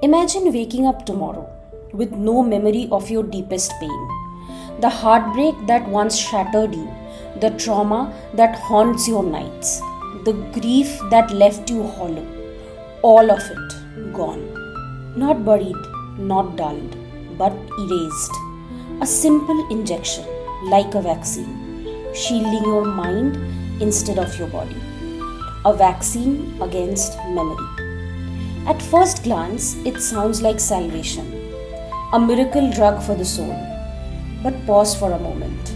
Imagine waking up tomorrow with no memory of your deepest pain, the heartbreak that once shattered you, the trauma that haunts your nights, the grief that left you hollow. All of it gone. Not buried, not dulled, but erased. A simple injection, like a vaccine, shielding your mind instead of your body. A vaccine against memory. At first glance, it sounds like salvation, a miracle drug for the soul. But pause for a moment.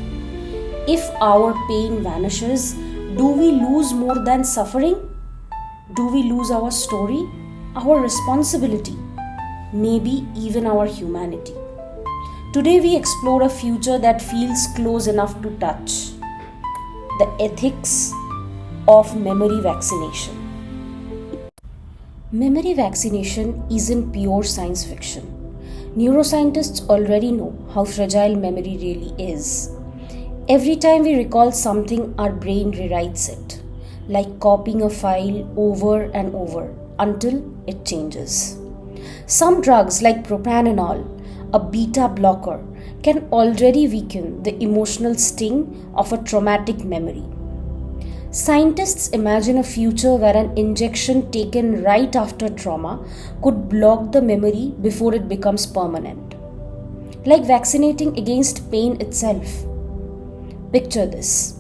If our pain vanishes, do we lose more than suffering? Do we lose our story, our responsibility, maybe even our humanity? Today we explore a future that feels close enough to touch. The ethics of memory vaccination. Memory vaccination isn't pure science fiction. Neuroscientists already know how fragile memory really is. Every time we recall something, our brain rewrites it, like copying a file over and over until it changes. Some drugs, like propranolol, a beta blocker, can already weaken the emotional sting of a traumatic memory. Scientists imagine a future where an injection taken right after trauma could block the memory before it becomes permanent, like vaccinating against pain itself. Picture this.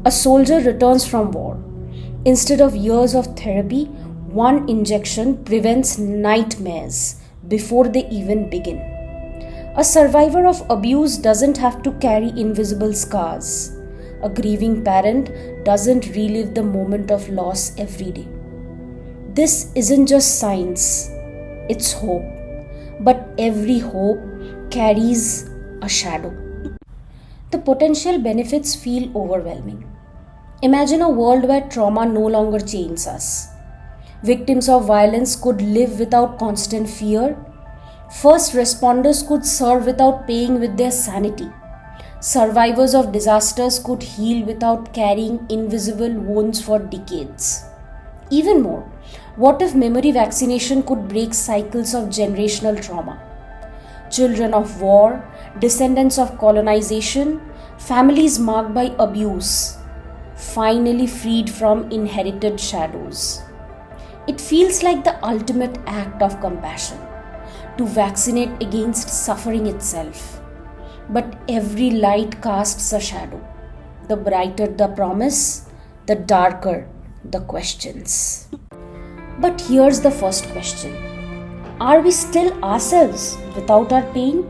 A soldier returns from war. Instead of years of therapy, one injection prevents nightmares before they even begin. A survivor of abuse doesn't have to carry invisible scars. A grieving parent doesn't relive the moment of loss every day. This isn't just science, it's hope. But every hope carries a shadow. The potential benefits feel overwhelming. Imagine a world where trauma no longer chains us. Victims of violence could live without constant fear. First responders could serve without paying with their sanity. Survivors of disasters could heal without carrying invisible wounds for decades. Even more, what if memory vaccination could break cycles of generational trauma? Children of war, descendants of colonization, families marked by abuse, finally freed from inherited shadows. It feels like the ultimate act of compassion, to vaccinate against suffering itself. But every light casts a shadow. The brighter the promise, the darker the questions. But here's the first question. Are we still ourselves without our pain?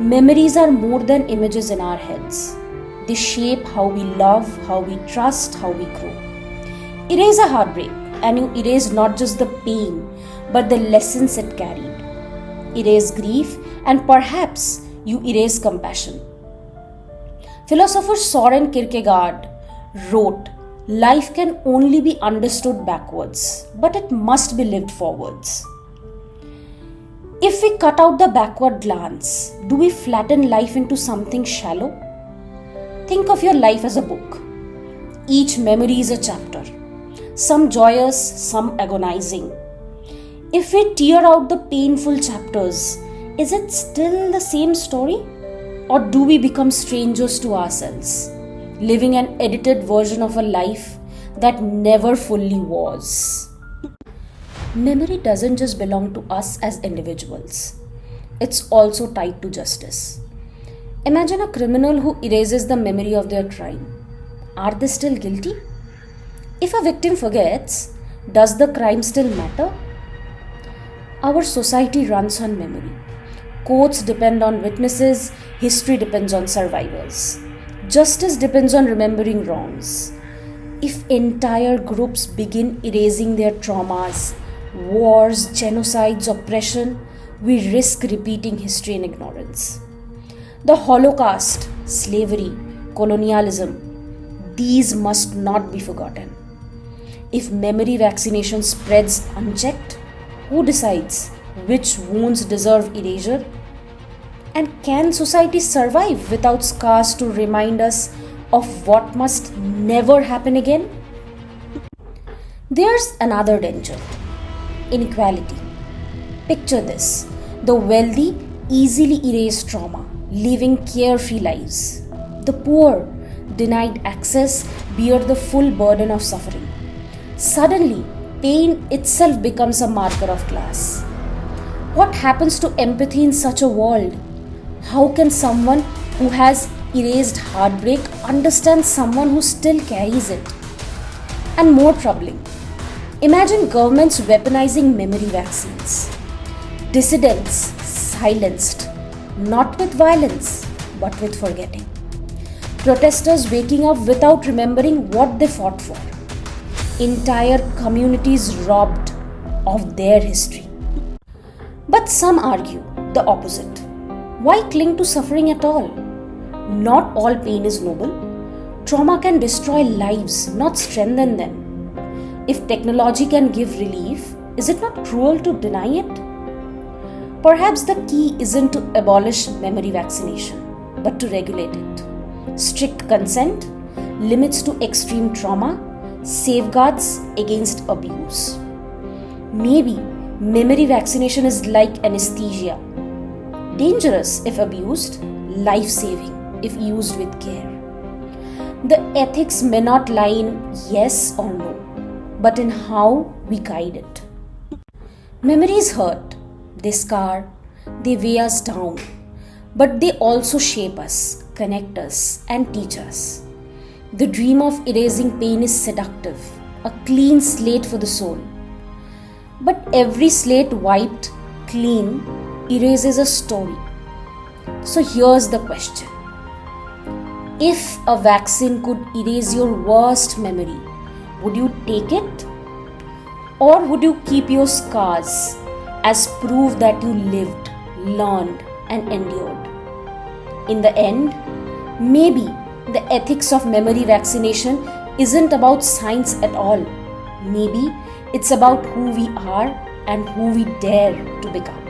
Memories are more than images in our heads. They shape how we love, how we trust, how we grow. Erase a heartbreak and you erase not just the pain, but the lessons it carried. Erase grief and perhaps you erase compassion. Philosopher Soren Kierkegaard wrote, "Life can only be understood backwards, but it must be lived forwards." If we cut out the backward glance, do we flatten life into something shallow? Think of your life as a book. Each memory is a chapter, some joyous, some agonizing. If we tear out the painful chapters, is it still the same story? Or do we become strangers to ourselves, living an edited version of a life that never fully was? Memory doesn't just belong to us as individuals. It's also tied to justice. Imagine a criminal who erases the memory of their crime. Are they still guilty? If a victim forgets, does the crime still matter? Our society runs on memory. Courts depend on witnesses, history depends on survivors. Justice depends on remembering wrongs. If entire groups begin erasing their traumas, wars, genocides, oppression, we risk repeating history in ignorance. The Holocaust, slavery, colonialism, these must not be forgotten. If memory vaccination spreads unchecked, who decides which wounds deserve erasure? And can society survive without scars to remind us of what must never happen again? There's another danger: inequality. Picture this: the wealthy easily erase trauma, living carefree lives. The poor, denied access, bear the full burden of suffering. Suddenly, pain itself becomes a marker of class. What happens to empathy in such a world? How can someone who has erased heartbreak understand someone who still carries it? And more troubling, imagine governments weaponizing memory vaccines. Dissidents silenced, not with violence, but with forgetting. Protesters waking up without remembering what they fought for. Entire communities robbed of their history. But some argue the opposite. Why cling to suffering at all? Not all pain is noble. Trauma can destroy lives, not strengthen them. If technology can give relief, is it not cruel to deny it? Perhaps the key isn't to abolish memory vaccination, but to regulate it. Strict consent, limits to extreme trauma, safeguards against abuse. Maybe memory vaccination is like anesthesia. Dangerous if abused, life-saving if used with care. The ethics may not lie in yes or no, but in how we guide it. Memories hurt, they scar, they weigh us down, but they also shape us, connect us, and teach us. The dream of erasing pain is seductive, a clean slate for the soul. But every slate wiped clean erases a story. So here's the question. If a vaccine could erase your worst memory, would you take it? Or would you keep your scars as proof that you lived, learned, and endured? In the end, maybe the ethics of memory vaccination isn't about science at all. Maybe it's about who we are and who we dare to become.